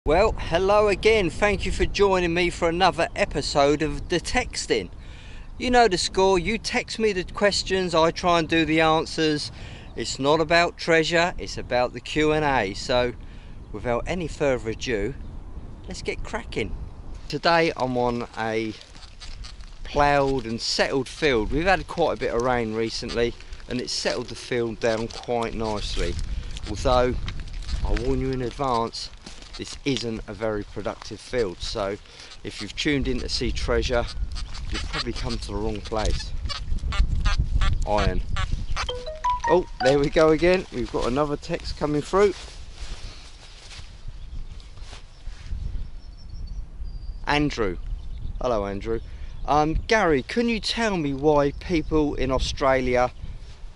Well, hello again. Thank you for joining me for another episode of The Texting. You know the score. You text me the questions, I try and do the answers. It's not about treasure, it's about the Q&A. So, without any further ado, let's get cracking. Today I'm on a ploughed and settled field. We've had quite a bit of rain recently and it's settled the field down quite nicely. Although, I warn you in advance, this isn't a very productive field, so if you've tuned in to see treasure, you've probably come to the wrong place. Iron. Oh, there we go again. We've got another text coming through. Andrew. Hello, Andrew. Gary, can you tell me why people in Australia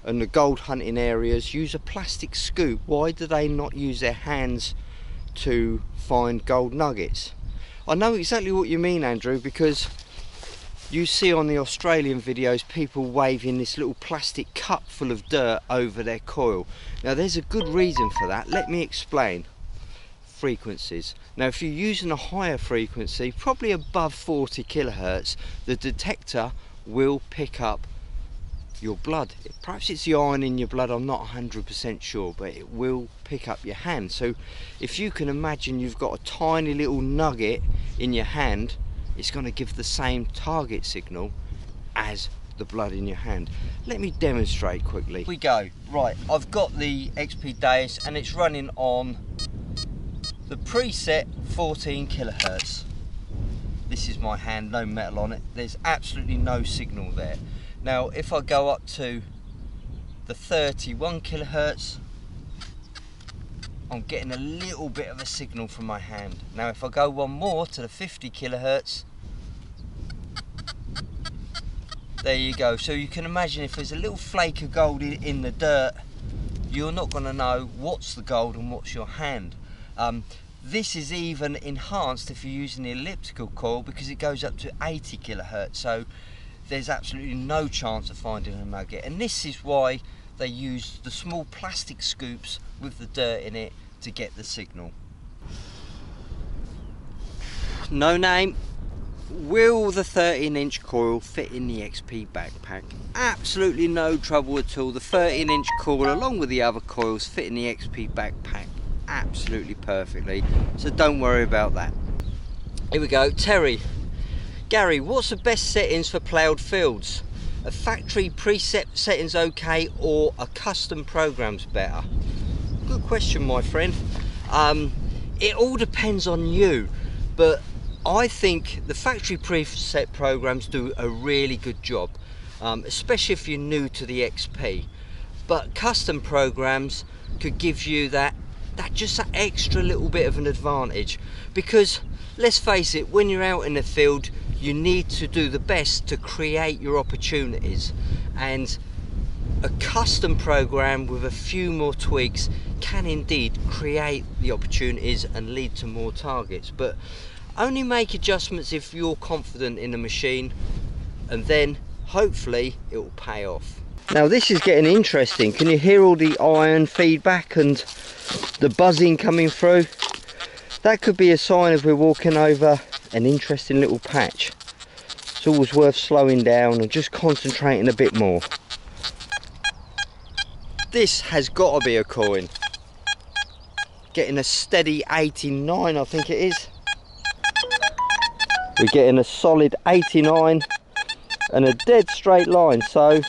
and the gold hunting areas use a plastic scoop? Why do they not use their hands to find gold nuggets? I know exactly what you mean, Andrew, because you see on the Australian videos people waving this little plastic cup full of dirt over their coil. Now there's a good reason for that. Let me explain. Frequencies. Now if you're using a higher frequency, probably above 40 kilohertz, the detector will pick up your blood. Perhaps it's the iron in your blood, I'm not 100% sure, but it will pick up your hand. So if you can imagine you've got a tiny little nugget in your hand, it's going to give the same target signal as the blood in your hand. Let me demonstrate quickly. Here we go. Right, I've got the XP Deus and it's running on the preset 14 kilohertz. This is my hand, no metal on it. There's absolutely no signal there. Now if I go up to the 31 kilohertz, I'm getting a little bit of a signal from my hand. Now if I go one more to the 50 kilohertz, there you go. So you can imagine if there's a little flake of gold in the dirt, you're not going to know what's the gold and what's your hand. This is even enhanced if you're using the elliptical coil because it goes up to 80 kilohertz. So there's absolutely no chance of finding a nugget, and this is why they use the small plastic scoops with the dirt in it to get the signal. No name. Will the 13-inch coil fit in the XP backpack? Absolutely no trouble at all. The 13-inch coil along with the other coils fit in the XP backpack absolutely perfectly, so don't worry about that. Here we go. Terry. Gary, what's the best settings for ploughed fields? A factory preset settings okay, or a custom program's better? Good question, my friend. It all depends on you, but I think the factory preset programs do a really good job, especially if you're new to the XP. But custom programs could give you that extra little bit of an advantage, because let's face it, when you're out in the field you need to do the best to create your opportunities, and a custom program with a few more tweaks can indeed create the opportunities and lead to more targets. But only make adjustments if you're confident in the machine, and then hopefully it will pay off. Now this is getting interesting. Can you hear all the iron feedback and the buzzing coming through? That could be a sign if we're walking over an interesting little patch. It's always worth slowing down and just concentrating a bit more. This has got to be a coin. Getting a steady 89, I think it is. We're getting a solid 89 and a dead straight line, so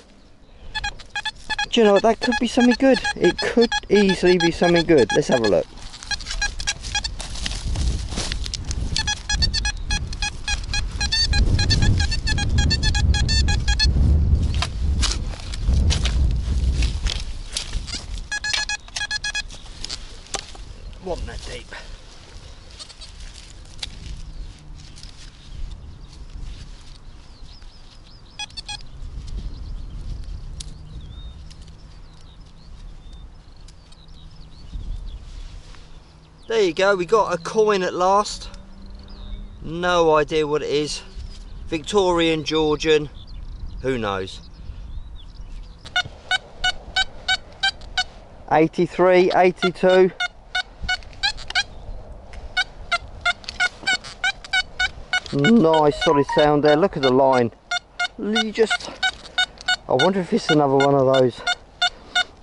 do you know what, that could be something good. It could easily be something good. Let's have a look. Wasn't that deep. There you go, we got a coin at last. No idea what it is. Victorian, Georgian, who knows. 83, 82. Nice solid sound there. Look at the line. I wonder if it's another one of those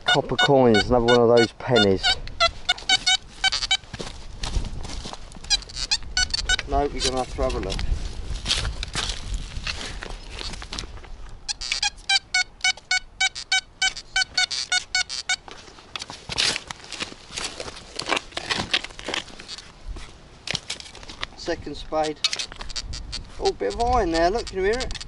copper coins, another one of those pennies. No, we're going to have to have a look. Second spade. Oh, bit of iron there, look, can you hear it?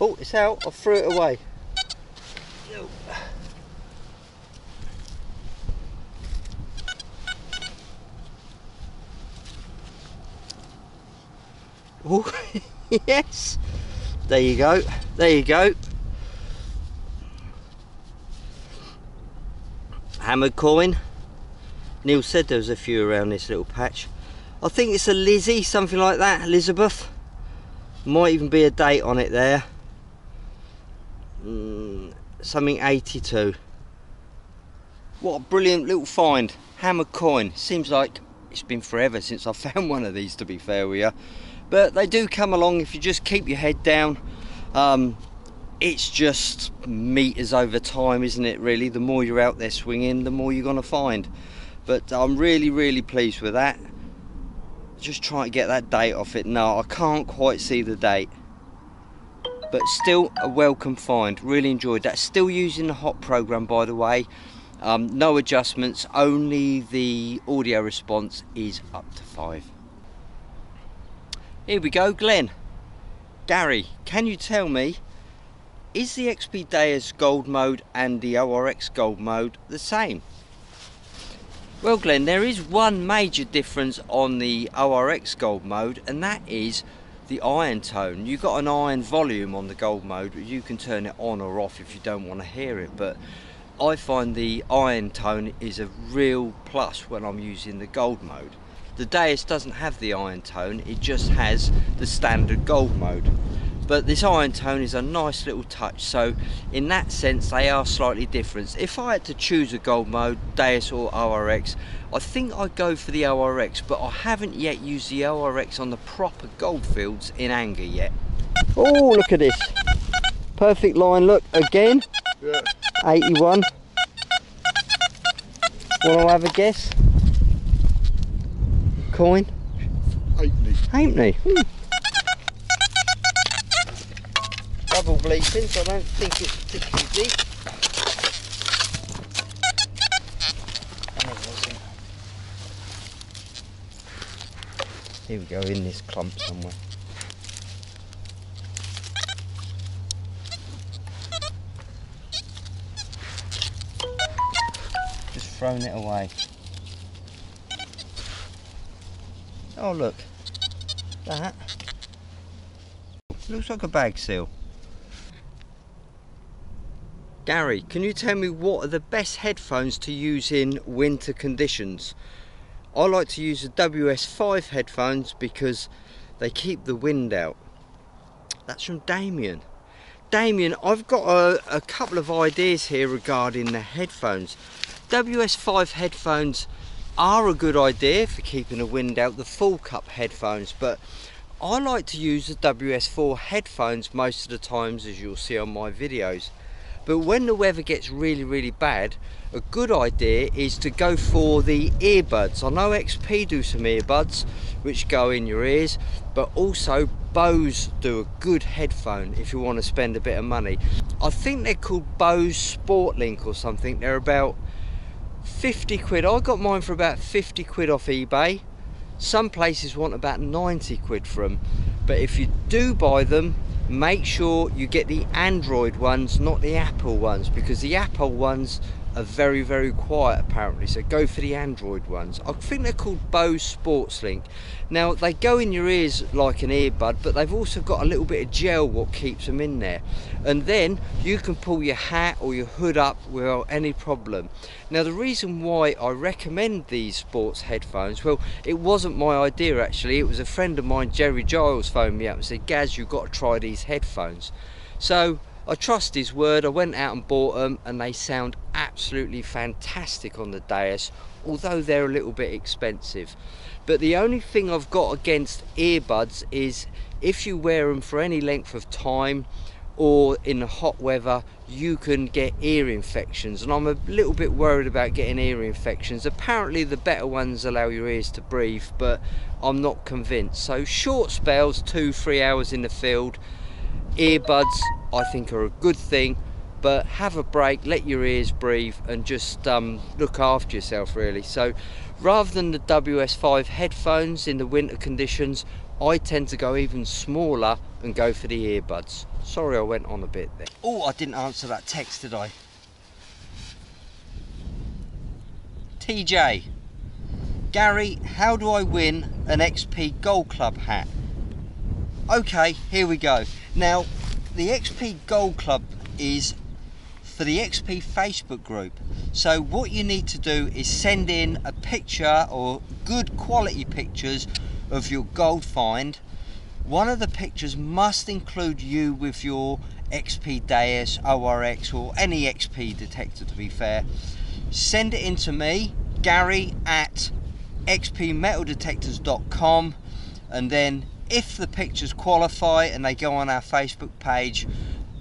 Oh, it's out, I threw it away. Oh, yes. There you go, there you go. Hammered coin. Neil said there was a few around this little patch. I think it's a Lizzie, something like that, Elizabeth. Might even be a date on it there. Something 82. What a brilliant little find. Hammered coin. Seems like it's been forever since I found one of these, to be fair with you. But they do come along if you just keep your head down. It's just meters over time, isn't it, really? The more you're out there swinging, the more you're going to find. But I'm really pleased with that. Just trying to get that date off it. No, I can't quite see the date. But still a welcome find. Really enjoyed that. Still using the hot program, by the way. No adjustments, only the audio response is up to 5. Here we go, Glenn. Gary, can you tell me, is the XP Deus Gold Mode and the ORX Gold Mode the same? Well, Glenn, there is one major difference on the ORX Gold Mode, and that is the iron tone. You've got an iron volume on the Gold Mode, but you can turn it on or off if you don't want to hear it. But I find the iron tone is a real plus when I'm using the Gold Mode. The Deus doesn't have the iron tone, it just has the standard Gold Mode. But this iron tone is a nice little touch, so in that sense they are slightly different. If I had to choose a Gold Mode, Deus or ORX, I think I'd go for the ORX, but I haven't yet used the ORX on the proper goldfields in anger yet. Oh, look at this. Perfect line, look, again. Yeah. 81. Want to have a guess? Coin? Halfpenny. Double bleeping, so I don't think it's particularly deep. Here we go, in this clump somewhere. Just thrown it away. Oh look, that looks like a bag seal. Gary, can you tell me what are the best headphones to use in winter conditions? I like to use the WS5 headphones because they keep the wind out. That's from Damien. Damien, I've got a couple of ideas here regarding the headphones. WS5 headphones are a good idea for keeping the wind out, the full cup headphones, but I like to use the WS4 headphones most of the times, as you'll see on my videos. But when the weather gets really bad, a good idea is to go for the earbuds. I know XP do some earbuds which go in your ears, but also Bose do a good headphone if you want to spend a bit of money. I think they're called Bose SportLink or something. They're about 50 quid. I got mine for about 50 quid off eBay. Some places want about 90 quid for them. But if you do buy them, make sure you get the Android ones, not the Apple ones, because the Apple ones are very, very quiet apparently, so go for the Android ones. I think they're called Bose SportsLink. Now they go in your ears like an earbud, but they've also got a little bit of gel what keeps them in there, and then you can pull your hat or your hood up without any problem. Now the reason why I recommend these sports headphones, well, it wasn't my idea actually. It was a friend of mine, Jerry Giles, phoned me up and said, Gaz, you've got to try these headphones. So I trust his word. I went out and bought them, and they sound absolutely fantastic on the dais, although they're a little bit expensive. But the only thing I've got against earbuds is if you wear them for any length of time or in the hot weather, you can get ear infections, and I'm a little bit worried about getting ear infections. Apparently the better ones allow your ears to breathe, but I'm not convinced. So short spells, 2-3 hours in the field, earbuds I think are a good thing, but have a break, let your ears breathe, and just look after yourself really. So rather than the WS5 headphones in the winter conditions, I tend to go even smaller and go for the earbuds. Sorry I went on a bit there. Oh, I didn't answer that text, did I? TJ, Gary, how do I win an XP Gold Club hat? Okay, here we go. Now, the XP Gold Club is for the XP Facebook group. So what you need to do is send in a picture or good quality pictures of your gold find. One of the pictures must include you with your XP Deus, ORX, or any XP detector to be fair. Send it in to me, Gary at xpmetaldetectors.com, and then if the pictures qualify and they go on our Facebook page,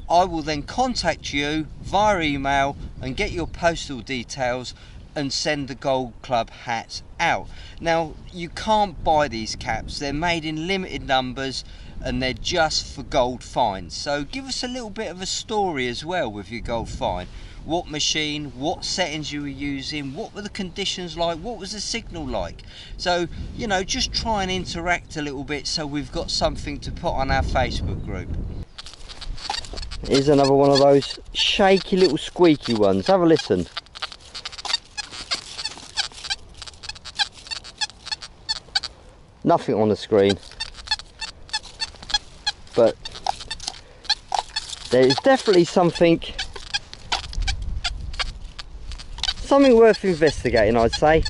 I will then contact you via email and get your postal details and send the Gold Club hats out. Now, you can't buy these caps, they're made in limited numbers and they're just for gold finds. So give us a little bit of a story as well with your gold find. What machine, what settings you were using, what were the conditions like, what was the signal like. So, you know, just try and interact a little bit so we've got something to put on our Facebook group. Here's another one of those shaky little squeaky ones. Have a listen. Nothing on the screen, but there is definitely something worth investigating, I'd say.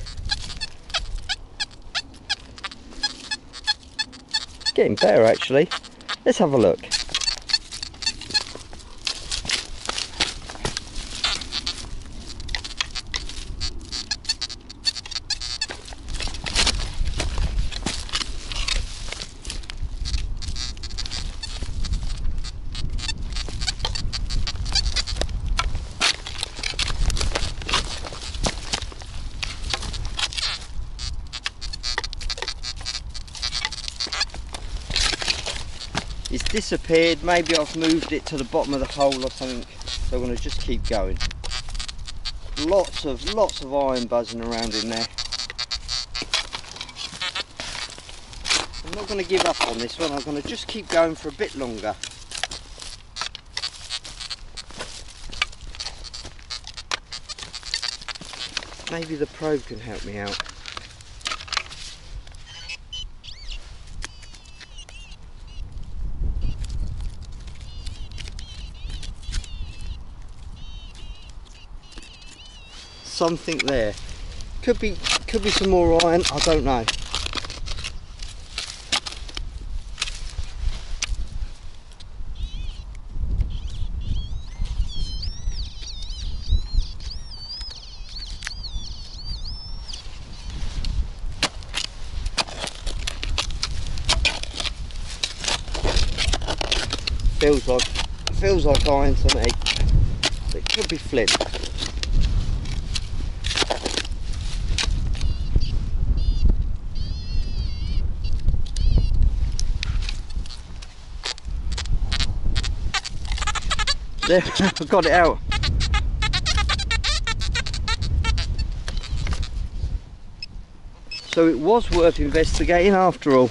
Getting better actually. Let's have a look. It's disappeared. Maybe I've moved it to the bottom of the hole or something, so I'm going to just keep going. Lots of iron buzzing around in there. I'm not going to give up on this one. I'm going to just keep going for a bit longer. Maybe the probe can help me out. Something there. Could be some more iron, I don't know. Feels like iron to me. It could be flint. There, I've got it out. So it was worth investigating after all.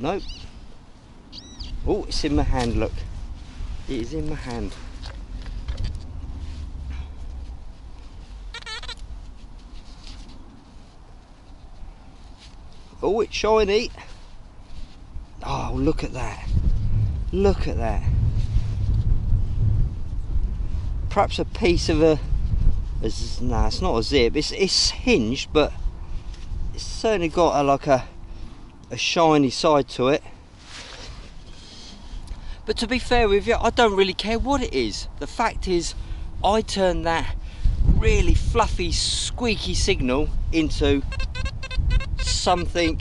Nope. Oh, it's in my hand, look. It is in my hand. Oh, it's shiny. Oh, look at that. Look at that. Perhaps a piece of a... Nah, it's not a zip. It's hinged, but it's certainly got like a shiny side to it. But to be fair with you, I don't really care what it is. The fact is, I turned that really fluffy, squeaky signal into something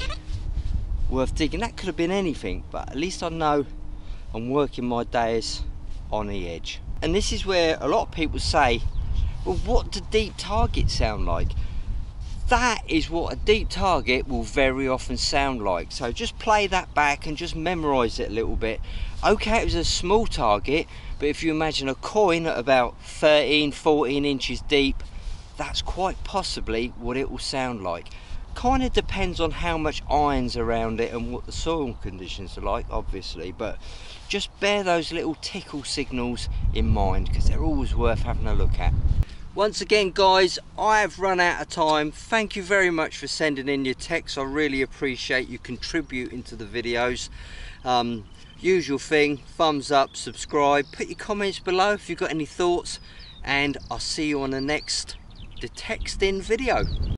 worth digging. That could have been anything, but at least I know I'm working my days on the edge. And this is where a lot of people say, well, what do deep targets sound like? That is what a deep target will very often sound like. So just play that back and just memorize it a little bit. Okay, it was a small target, but if you imagine a coin at about 13-14 inches deep, that's quite possibly what it will sound like. Kind of depends on how much iron's around it and what the soil conditions are like, obviously, but just bear those little tickle signals in mind, because they're always worth having a look at. Once again, guys, I have run out of time. Thank you very much for sending in your texts. I really appreciate you contributing to the videos. Usual thing, thumbs up, subscribe, put your comments below if you've got any thoughts, and I'll see you on the next Detextin video.